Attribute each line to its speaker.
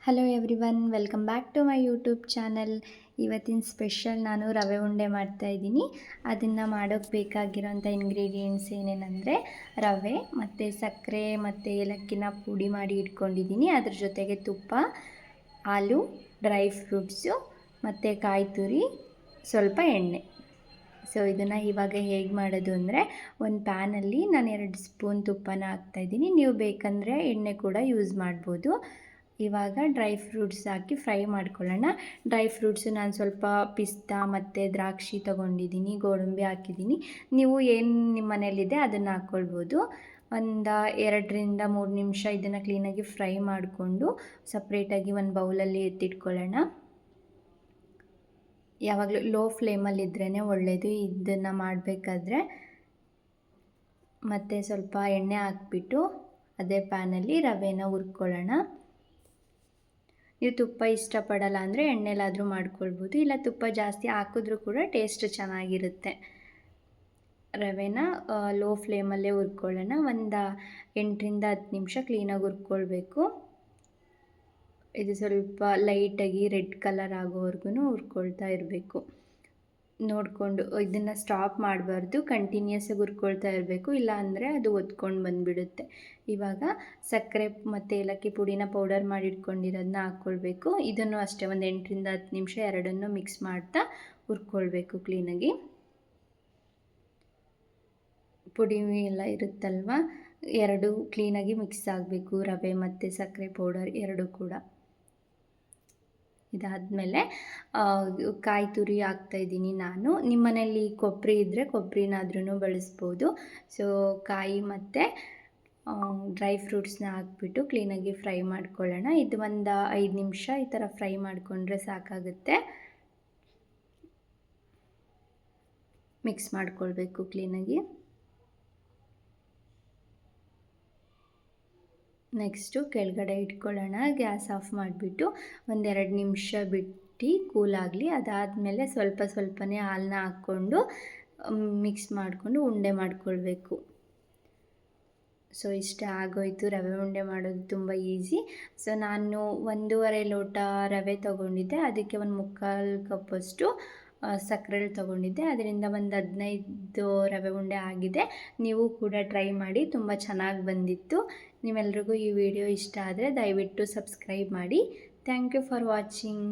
Speaker 1: Hello everyone, welcome back to my YouTube channel. ಇವತ್ತಿನ special ನಾನು ರವೆ ಉಂಡೆ ಮಾಡ್ತಾಯಿದ್ದೀನಿ. ಅದನ್ನು ಮಾಡೋಕ್ಕೆ ಬೇಕಾಗಿರೋಂಥ ಇಂಗ್ರೀಡಿಯೆಂಟ್ಸ್ ಏನೇನೆಂದರೆ ರವೆ ಮತ್ತು ಸಕ್ಕರೆ ಮತ್ತು ಏಲಕ್ಕಿನ ಪುಡಿ ಮಾಡಿ ಇಟ್ಕೊಂಡಿದ್ದೀನಿ. ಅದ್ರ ಜೊತೆಗೆ ತುಪ್ಪ, ಹಾಲು, ಡ್ರೈ ಫ್ರೂಟ್ಸು ಮತ್ತು ಕಾಯಿ ತುರಿ, ಸ್ವಲ್ಪ ಎಣ್ಣೆ. ಸೊ ಇದನ್ನು ಇವಾಗ ಹೇಗೆ ಮಾಡೋದು ಅಂದರೆ, ಒಂದು ಪ್ಯಾನಲ್ಲಿ ನಾನು 2 ಸ್ಪೂನ್ ತುಪ್ಪನ ಹಾಕ್ತಾಯಿದ್ದೀನಿ. ನೀವು ಬೇಕಂದರೆ ಎಣ್ಣೆ ಕೂಡ ಯೂಸ್ ಮಾಡ್ಬೋದು. ಇವಾಗ ಡ್ರೈ ಫ್ರೂಟ್ಸ್ ಹಾಕಿ ಫ್ರೈ ಮಾಡ್ಕೊಳ್ಳೋಣ. ಡ್ರೈ ಫ್ರೂಟ್ಸು ನಾನು ಸ್ವಲ್ಪ ಪಿಸ್ತಾ ಮತ್ತು ದ್ರಾಕ್ಷಿ ತೊಗೊಂಡಿದ್ದೀನಿ, ಗೋಡಂಬಿ ಹಾಕಿದ್ದೀನಿ. ನೀವು ಏನು ನಿಮ್ಮ ಮನೇಲಿದೆ ಅದನ್ನು ಹಾಕ್ಕೊಳ್ಬೋದು. ಒಂದು 2-3 ನಿಮಿಷ ಇದನ್ನು ಕ್ಲೀನಾಗಿ ಫ್ರೈ ಮಾಡಿಕೊಂಡು ಸಪ್ರೇಟಾಗಿ ಒಂದು ಬೌಲಲ್ಲಿ ಎತ್ತಿಟ್ಕೊಳ್ಳೋಣ. ಯಾವಾಗಲೂ ಲೋ ಫ್ಲೇಮಲ್ಲಿದ್ರೇ ಒಳ್ಳೆಯದು ಇದನ್ನು ಮಾಡಬೇಕಾದ್ರೆ. ಮತ್ತು ಸ್ವಲ್ಪ ಎಣ್ಣೆ ಹಾಕ್ಬಿಟ್ಟು ಅದೇ ಪ್ಯಾನಲ್ಲಿ ರವೆನ ಹುರ್ಕೊಳ್ಳೋಣ. ನೀವು ತುಪ್ಪ ಇಷ್ಟಪಡಲ್ಲ ಅಂದರೆ ಎಣ್ಣೆಲಾದರೂ ಮಾಡ್ಕೊಳ್ಬೋದು, ಇಲ್ಲ ತುಪ್ಪ ಜಾಸ್ತಿ ಹಾಕಿದ್ರೂ ಕೂಡ ಟೇಸ್ಟ್ ಚೆನ್ನಾಗಿರುತ್ತೆ. ರವೆನ ಲೋ ಫ್ಲೇಮಲ್ಲೇ ಹುರ್ಕೊಳ್ಳೋಣ. ಒಂದು 8-10 ನಿಮಿಷ ಕ್ಲೀನಾಗಿ ಹುರ್ಕೊಳ್ಬೇಕು. ಇದು ಸ್ವಲ್ಪ ಲೈಟಾಗಿ ರೆಡ್ ಕಲರ್ ಆಗೋವರೆಗೂ ಹುರ್ಕೊಳ್ತಾ ಇರಬೇಕು. ನೋಡಿಕೊಂಡು ಇದನ್ನು ಸ್ಟಾಪ್ ಮಾಡಬಾರ್ದು, ಕಂಟಿನ್ಯೂಸ್ ಆಗಿ ಹುರ್ಕೊಳ್ತಾ ಇರಬೇಕು, ಇಲ್ಲ ಅಂದರೆ ಅದು ಒತ್ಕೊಂಡು ಬಂದುಬಿಡುತ್ತೆ. ಇವಾಗ ಸಕ್ಕರೆ ಮತ್ತು ಏಲಕ್ಕಿ ಪುಡಿನ ಪೌಡರ್ ಮಾಡಿ ಇಟ್ಕೊಂಡಿರೋದನ್ನ ಹಾಕ್ಕೊಳ್ಬೇಕು. ಇದನ್ನು ಅಷ್ಟೇ ಒಂದು 8-10 ನಿಮಿಷ ಎರಡನ್ನೂ ಮಿಕ್ಸ್ ಮಾಡ್ತಾ ಹುರ್ಕೊಳ್ಬೇಕು ಕ್ಲೀನಾಗಿ. ಪುಡಿ ಎಲ್ಲ ಇರುತ್ತಲ್ವ, ಎರಡು ಕ್ಲೀನಾಗಿ ಮಿಕ್ಸ್ ಆಗಬೇಕು, ರವೆ ಮತ್ತು ಸಕ್ಕರೆ ಪೌಡರ್ ಎರಡೂ ಕೂಡ. ಇದಾದಮೇಲೆ ಕಾಯಿ ತುರಿ ಹಾಕ್ತಾಯಿದ್ದೀನಿ ನಾನು. ನಿಮ್ಮ ಮನೇಲಿ ಕೊಬ್ಬರಿ ಇದ್ದರೆ ಕೊಬ್ಬರಿನಾದ್ರೂ ಬಳಸ್ಬೋದು. ಸೊ ಕಾಯಿ ಮತ್ತು ಡ್ರೈ ಫ್ರೂಟ್ಸ್ನ ಹಾಕ್ಬಿಟ್ಟು ಕ್ಲೀನಾಗಿ ಫ್ರೈ ಮಾಡ್ಕೊಳ್ಳೋಣ. ಇದು ಒಂದು 5 ನಿಮಿಷ ಈ ಥರ ಫ್ರೈ ಮಾಡಿಕೊಂಡ್ರೆ ಸಾಕಾಗುತ್ತೆ. ಮಿಕ್ಸ್ ಮಾಡ್ಕೊಳ್ಬೇಕು ಕ್ಲೀನಾಗಿ. ನೆಕ್ಸ್ಟು ಕೆಳಗಡೆ ಇಟ್ಕೊಳ್ಳೋಣ. ಗ್ಯಾಸ್ ಆಫ್ ಮಾಡಿಬಿಟ್ಟು 1-2 ನಿಮಿಷ ಬಿಟ್ಟು ಕೂಲಾಗಲಿ. ಅದಾದಮೇಲೆ ಸ್ವಲ್ಪನೇ ಹಾಲನ್ನ ಹಾಕ್ಕೊಂಡು ಮಿಕ್ಸ್ ಮಾಡಿಕೊಂಡು ಉಂಡೆ ಮಾಡ್ಕೊಳ್ಬೇಕು. ಸೊ ಇಷ್ಟೇ ಆಗೋಯಿತು. ರವೆ ಉಂಡೆ ಮಾಡೋದು ತುಂಬ ಈಸಿ. ಸೊ ನಾನು 1.5 ಲೋಟ ರವೆ ತೊಗೊಂಡಿದ್ದೆ, ಅದಕ್ಕೆ 1/4 ಕಪ್ಪಷ್ಟು ಸಕ್ಕರೆ ತೊಗೊಂಡಿದ್ದೆ. ಅದರಿಂದ ಒಂದು 15 ರವೆ ಉಂಡೆ ಆಗಿದೆ. ನೀವು ಕೂಡ ಟ್ರೈ ಮಾಡಿ, ತುಂಬ ಚೆನ್ನಾಗಿ ಬಂದಿತ್ತು. ನಿಮ್ಮೆಲ್ರಿಗೂ ಈ ವಿಡಿಯೋ ಇಷ್ಟ ಆದರೆ ದಯವಿಟ್ಟು ಸಬ್ಸ್ಕ್ರೈಬ್ ಮಾಡಿ. Thank you for watching.